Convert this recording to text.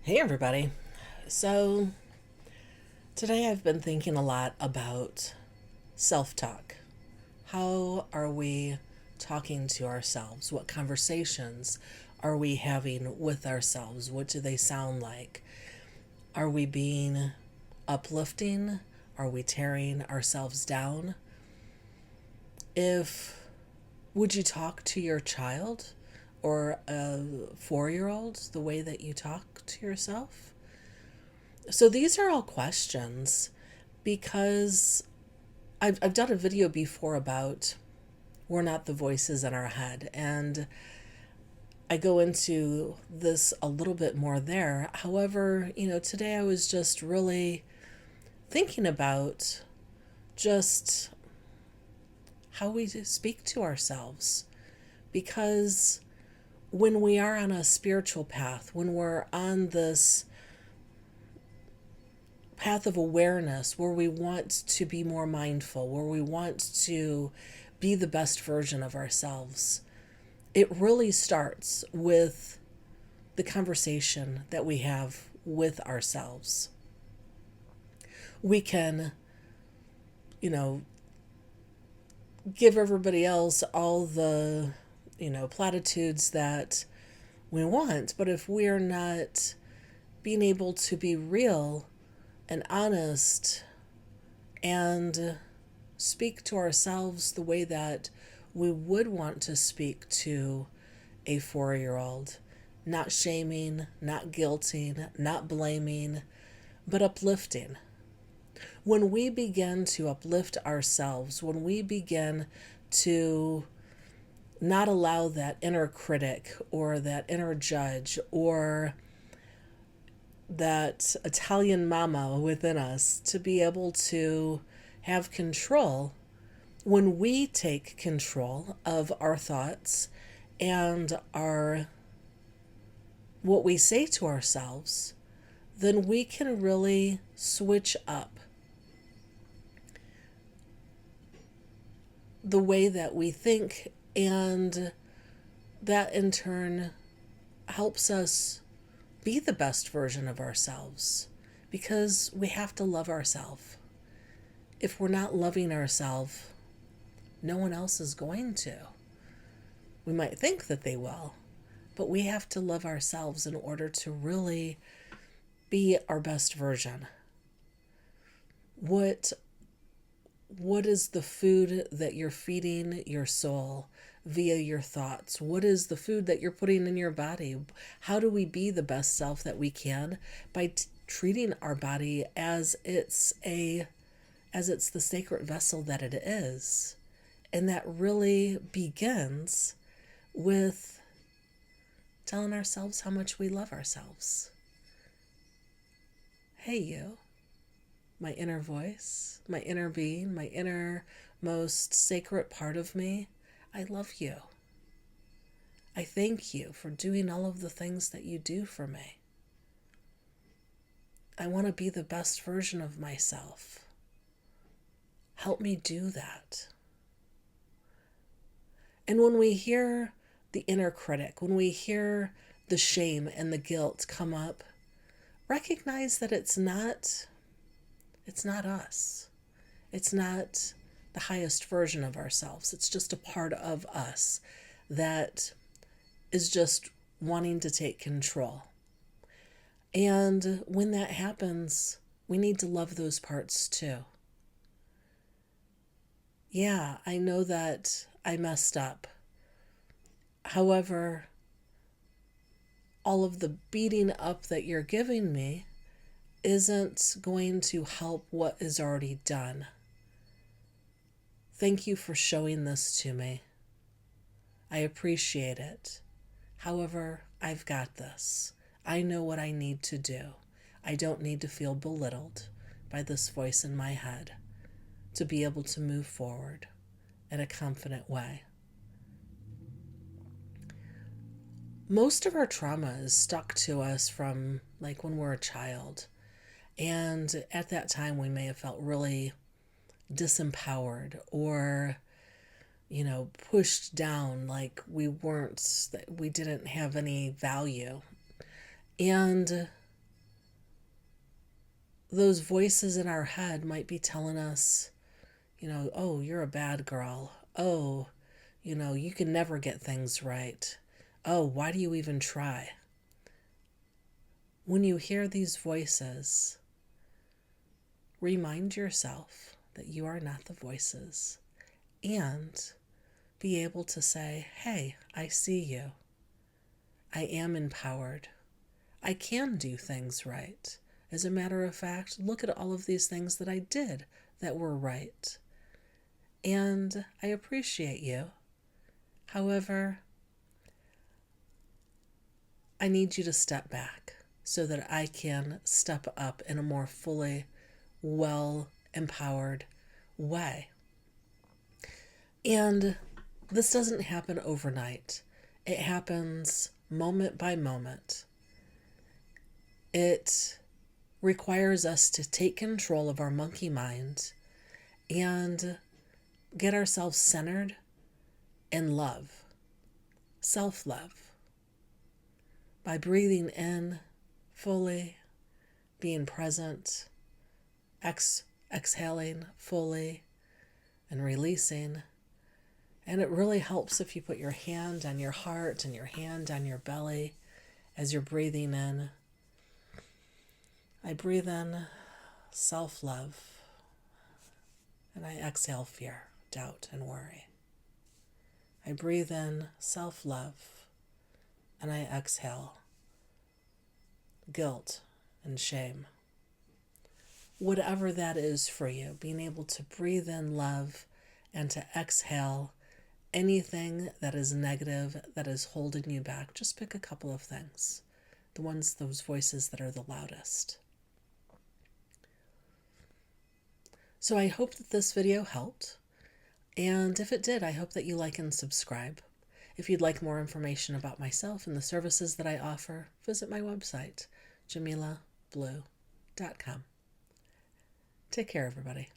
Hey, everybody. So, today I've been thinking a lot about self talk. How are we talking to ourselves? What conversations are we having with ourselves? What do they sound like? Are we being uplifting? Are we tearing ourselves down? If would you talk to your child or a 4 year old the way that you talk to yourself? So these are all questions because I've done a video before about we're not the voices in our head. And I go into this a little bit more there. However, today I was just really thinking about just how we speak to ourselves. Because when we are on a spiritual path, when we're on this path of awareness where we want to be more mindful, where we want to be the best version of ourselves, it really starts with the conversation that we have with ourselves. We can, you know, give everybody else all the, platitudes that we want, but if we're not being able to be real and honest and speak to ourselves the way that we would want to speak to a 4 year old, not shaming, not guilting, not blaming, but uplifting. When we begin to uplift ourselves, when we begin to not allow that inner critic or that inner judge or that Italian mama within us to be able to have control, when we take control of our thoughts and our what we say to ourselves, then we can really switch up the way that we think, and that in turn helps us be the best version of ourselves, because we have to love ourselves. If we're not loving ourselves, no one else is going to. We might think that they will, but we have to love ourselves in order to really be our best version. What what is the food that you're feeding your soul via your thoughts? What is the food that you're putting in your body? How do we be the best self that we can? By treating our body as it's the sacred vessel that it is. And that really begins with telling ourselves how much we love ourselves. Hey, you, my inner voice, my inner being, my inner most sacred part of me, I love you. I thank you for doing all of the things that you do for me. I want to be the best version of myself. Help me do that. And when we hear the inner critic, when we hear the shame and the guilt come up, recognize that it's not us. It's not the highest version of ourselves. It's just a part of us that is just wanting to take control. And when that happens, we need to love those parts too. Yeah, I know that I messed up. However, all of the beating up that you're giving me isn't going to help what is already done. Thank you for showing this to me. I appreciate it. However, I've got this. I know what I need to do. I don't need to feel belittled by this voice in my head to be able to move forward in a confident way. Most of our trauma is stuck to us from like when we're a child. And at that time, we may have felt really disempowered or, pushed down, like we didn't have any value. And those voices in our head might be telling us, oh, you're a bad girl. Oh, you can never get things right. Oh, why do you even try? When you hear these voices, remind yourself that you are not the voices and be able to say, hey, I see you. I am empowered. I can do things right. As a matter of fact, look at all of these things that I did that were right. And I appreciate you. However, I need you to step back so that I can step up in a more fully, well empowered way. And this doesn't happen overnight. It happens moment by moment. It requires us to take control of our monkey mind and get ourselves centered in love, self-love, by breathing in fully, being present, exhaling fully, and releasing. And it really helps if you put your hand on your heart and your hand on your belly as you're breathing in. I breathe in self-love, and I exhale fear, doubt, and worry. I breathe in self-love, and I exhale guilt and shame. Whatever that is for you, being able to breathe in love and to exhale anything that is negative, that is holding you back. Just pick a couple of things, those voices that are the loudest. So I hope that this video helped. And if it did, I hope that you like and subscribe. If you'd like more information about myself and the services that I offer, visit my website, jamilablue.com. Take care, everybody.